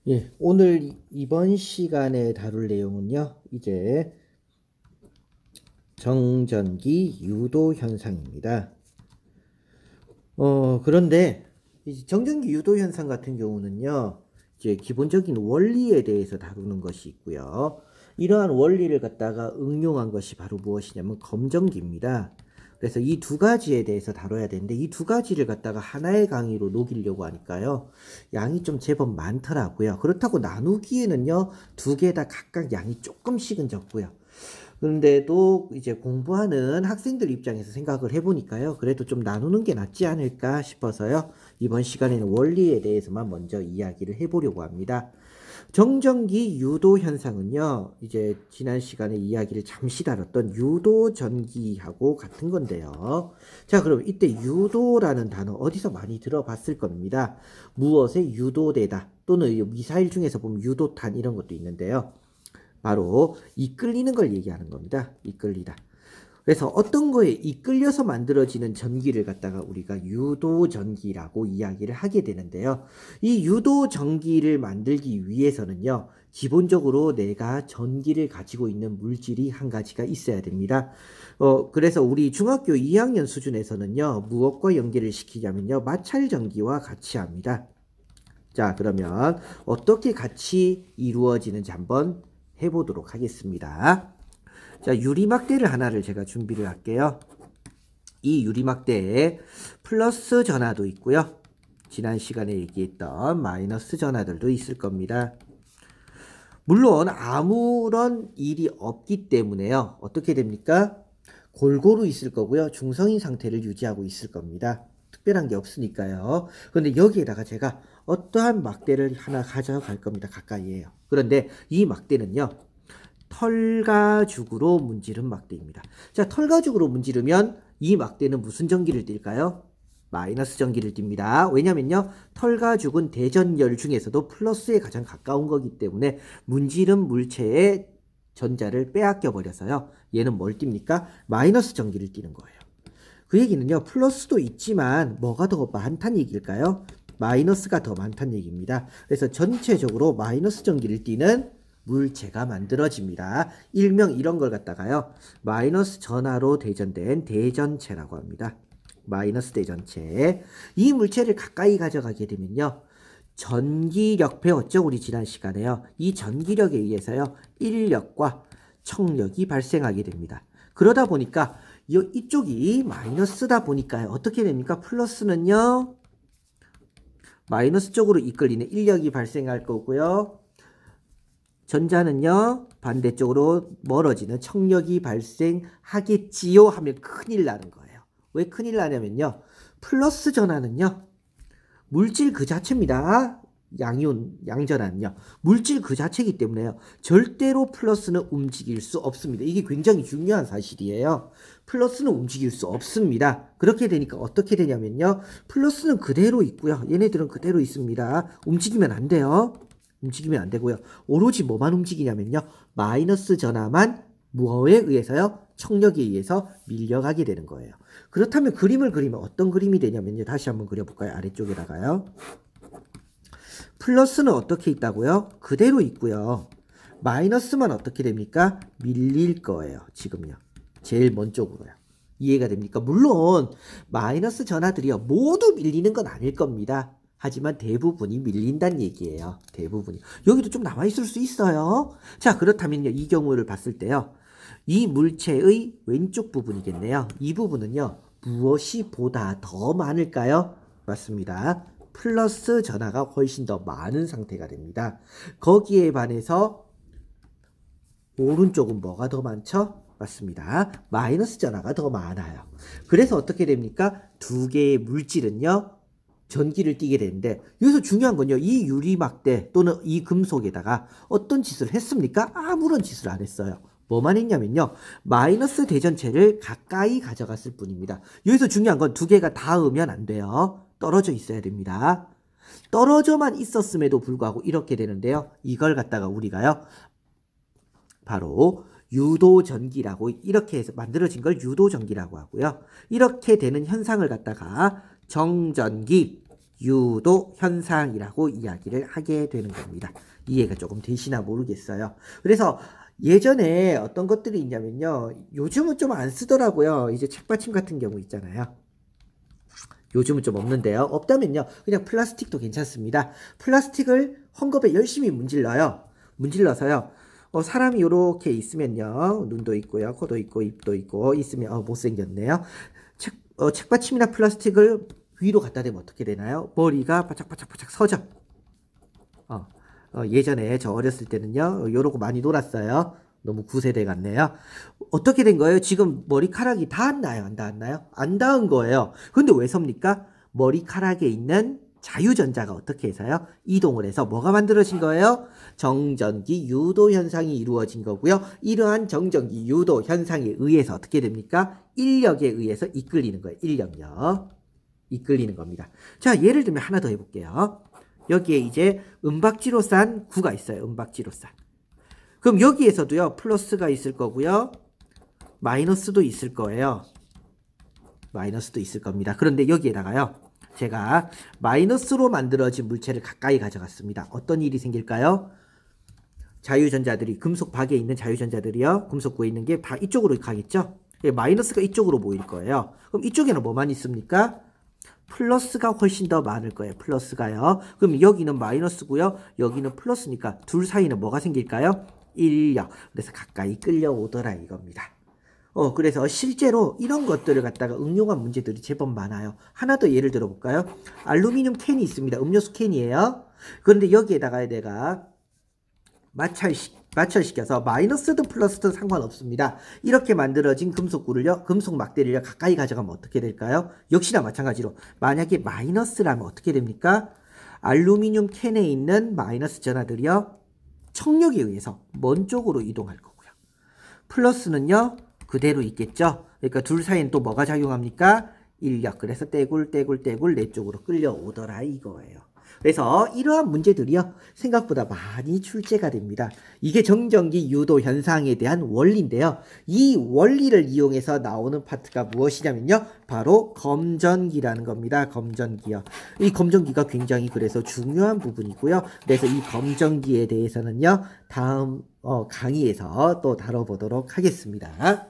예, 오늘 이번 시간에 다룰 내용은요, 이제 정전기 유도 현상입니다. 그런데 이 정전기 유도 현상 같은 경우는요, 이제 기본적인 원리에 대해서 다루는 것이 있고요. 이러한 원리를 갖다가 응용한 것이 바로 무엇이냐면 검전기입니다. 그래서 이 두 가지에 대해서 다뤄야 되는데 이 두 가지를 갖다가 하나의 강의로 녹이려고 하니까요. 양이 좀 제법 많더라고요. 그렇다고 나누기에는요. 두 개 다 각각 양이 조금씩은 적고요. 그런데도 이제 공부하는 학생들 입장에서 생각을 해보니까요. 그래도 좀 나누는 게 낫지 않을까 싶어서요. 이번 시간에는 원리에 대해서만 먼저 이야기를 해보려고 합니다. 정전기 유도 현상은요, 이제 지난 시간에 이야기를 잠시 다뤘던 유도 전기하고 같은 건데요. 자, 그럼 이때 유도라는 단어 어디서 많이 들어봤을 겁니다. 무엇에 유도되다 또는 미사일 중에서 보면 유도탄 이런 것도 있는데요. 바로 이끌리는 걸 얘기하는 겁니다. 이끌리다. 그래서 어떤 거에 이끌려서 만들어지는 전기를 갖다가 우리가 유도전기라고 이야기를 하게 되는데요. 이 유도전기를 만들기 위해서는요. 기본적으로 내가 전기를 가지고 있는 물질이 한 가지가 있어야 됩니다. 그래서 우리 중학교 2학년 수준에서는요. 무엇과 연계를 시키냐면요. 마찰전기와 같이 합니다. 자, 그러면 어떻게 같이 이루어지는지 한번 해보도록 하겠습니다. 자, 유리막대를 하나를 제가 준비를 할게요. 이 유리막대에 플러스 전하도 있고요. 지난 시간에 얘기했던 마이너스 전하들도 있을 겁니다. 물론 아무런 일이 없기 때문에요. 어떻게 됩니까? 골고루 있을 거고요. 중성인 상태를 유지하고 있을 겁니다. 특별한 게 없으니까요. 그런데 여기에다가 제가 어떠한 막대를 하나 가져갈 겁니다. 가까이에요. 그런데 이 막대는요. 털가죽으로 문지른 막대입니다. 자, 털가죽으로 문지르면 이 막대는 무슨 전기를 띨까요? 마이너스 전기를 띨니다. 왜냐면요. 털가죽은 대전열 중에서도 플러스에 가장 가까운 거기 때문에 문지른 물체의 전자를 빼앗겨 버려서요. 얘는 뭘 띨니까? 마이너스 전기를 띠는 거예요. 그 얘기는요. 플러스도 있지만 뭐가 더 많다는 얘기일까요? 마이너스가 더 많다는 얘기입니다. 그래서 전체적으로 마이너스 전기를 띠는 물체가 만들어집니다. 일명 이런 걸 갖다가요. 마이너스 전하로 대전된 대전체라고 합니다. 마이너스 대전체. 이 물체를 가까이 가져가게 되면요. 전기력 배웠죠? 우리 지난 시간에요. 이 전기력에 의해서요. 인력과 청력이 발생하게 됩니다. 그러다 보니까 이쪽이 마이너스다 보니까요. 어떻게 됩니까? 플러스는요. 마이너스 쪽으로 이끌리는 인력이 발생할 거고요. 전자는요. 반대쪽으로 멀어지는 청력이 발생하겠지요 하면 큰일 나는 거예요. 왜 큰일 나냐면요. 플러스 전하는요. 물질 그 자체입니다. 양이온, 양전하는요. 물질 그 자체이기 때문에요. 절대로 플러스는 움직일 수 없습니다. 이게 굉장히 중요한 사실이에요. 플러스는 움직일 수 없습니다. 그렇게 되니까 어떻게 되냐면요. 플러스는 그대로 있고요. 얘네들은 그대로 있습니다. 움직이면 안 돼요. 움직이면 안 되고요. 오로지 뭐만 움직이냐면요. 마이너스 전하만 뭐에 의해서요? 청력에 의해서 밀려가게 되는 거예요. 그렇다면 그림을 그리면 어떤 그림이 되냐면요. 다시 한번 그려볼까요? 아래쪽에다가요. 플러스는 어떻게 있다고요? 그대로 있고요. 마이너스만 어떻게 됩니까? 밀릴 거예요. 지금요. 제일 먼 쪽으로요. 이해가 됩니까? 물론 마이너스 전하들이요. 모두 밀리는 건 아닐 겁니다. 하지만 대부분이 밀린다는 얘기예요. 대부분이. 여기도 좀 남아있을 수 있어요. 자, 그렇다면요. 이 경우를 봤을 때요. 이 물체의 왼쪽 부분이겠네요. 이 부분은요. 무엇이 보다 더 많을까요? 맞습니다. 플러스 전하가 훨씬 더 많은 상태가 됩니다. 거기에 반해서 오른쪽은 뭐가 더 많죠? 맞습니다. 마이너스 전하가 더 많아요. 그래서 어떻게 됩니까? 두 개의 물질은요. 전기를 띠게 되는데 여기서 중요한 건요. 이 유리막대 또는 이 금속에다가 어떤 짓을 했습니까? 아무런 짓을 안 했어요. 뭐만 했냐면요. 마이너스 대전체를 가까이 가져갔을 뿐입니다. 여기서 중요한 건 두 개가 닿으면 안 돼요. 떨어져 있어야 됩니다. 떨어져만 있었음에도 불구하고 이렇게 되는데요. 이걸 갖다가 우리가요. 바로 유도전기라고 이렇게 해서 만들어진 걸 유도전기라고 하고요. 이렇게 되는 현상을 갖다가 정전기, 유도 현상이라고 이야기를 하게 되는 겁니다. 이해가 조금 되시나 모르겠어요. 그래서 예전에 어떤 것들이 있냐면요. 요즘은 좀 안 쓰더라고요. 이제 책받침 같은 경우 있잖아요. 요즘은 좀 없는데요. 없다면요. 그냥 플라스틱도 괜찮습니다. 플라스틱을 헝겊에 열심히 문질러서요. 사람이 이렇게 있으면요. 눈도 있고요. 코도 있고 입도 있고 있으면 못생겼네요. 책받침이나 플라스틱을 위로 갖다 대면 어떻게 되나요? 머리가 바짝바짝바짝 서죠. 예전에 저 어렸을 때는요. 요러고 많이 놀았어요. 너무 구세대 같네요. 어떻게 된 거예요? 지금 머리카락이 닿았나요? 안 닿았나요? 안 닿은 거예요. 근데 왜 섭니까? 머리카락에 있는 자유전자가 어떻게 해서요? 이동을 해서 뭐가 만들어진 거예요? 정전기 유도 현상이 이루어진 거고요. 이러한 정전기 유도 현상에 의해서 어떻게 됩니까? 인력에 의해서 이끌리는 거예요. 인력요. 이끌리는 겁니다. 자, 예를 들면 하나 더 해볼게요. 여기에 이제 은박지로산 9가 있어요. 은박지로산. 그럼 여기에서도요. 플러스가 있을 거고요. 마이너스도 있을 거예요. 마이너스도 있을 겁니다. 그런데 여기에다가요. 제가 마이너스로 만들어진 물체를 가까이 가져갔습니다. 어떤 일이 생길까요? 자유전자들이 금속박에 있는 자유전자들이요. 금속구에 있는 게 다 이쪽으로 가겠죠? 마이너스가 이쪽으로 모일 거예요. 그럼 이쪽에는 뭐만 있습니까? 플러스가 훨씬 더 많을 거예요. 플러스가요. 그럼 여기는 마이너스고요. 여기는 플러스니까 둘 사이는 뭐가 생길까요? 인력. 그래서 가까이 끌려오더라 이겁니다. 그래서 실제로 이런 것들을 갖다가 응용한 문제들이 제법 많아요. 하나 더 예를 들어볼까요? 알루미늄 캔이 있습니다. 음료수 캔이에요. 그런데 여기에다가 내가 마찰시켜서 마이너스든 플러스든 상관없습니다. 이렇게 만들어진 금속 막대를요, 가까이 가져가면 어떻게 될까요? 역시나 마찬가지로 만약에 마이너스라면 어떻게 됩니까? 알루미늄 캔에 있는 마이너스 전하들이요, 청력에 의해서 먼 쪽으로 이동할 거고요. 플러스는요, 그대로 있겠죠. 그러니까 둘 사이엔 또 뭐가 작용합니까? 인력. 그래서 떼굴 내 쪽으로 끌려오더라 이거예요. 그래서 이러한 문제들이요. 생각보다 많이 출제가 됩니다. 이게 정전기 유도 현상에 대한 원리인데요. 이 원리를 이용해서 나오는 파트가 무엇이냐면요. 바로 검전기라는 겁니다. 검전기요. 이 검전기가 굉장히 그래서 중요한 부분이고요. 그래서 이 검전기에 대해서는요. 다음 강의에서 또 다뤄보도록 하겠습니다.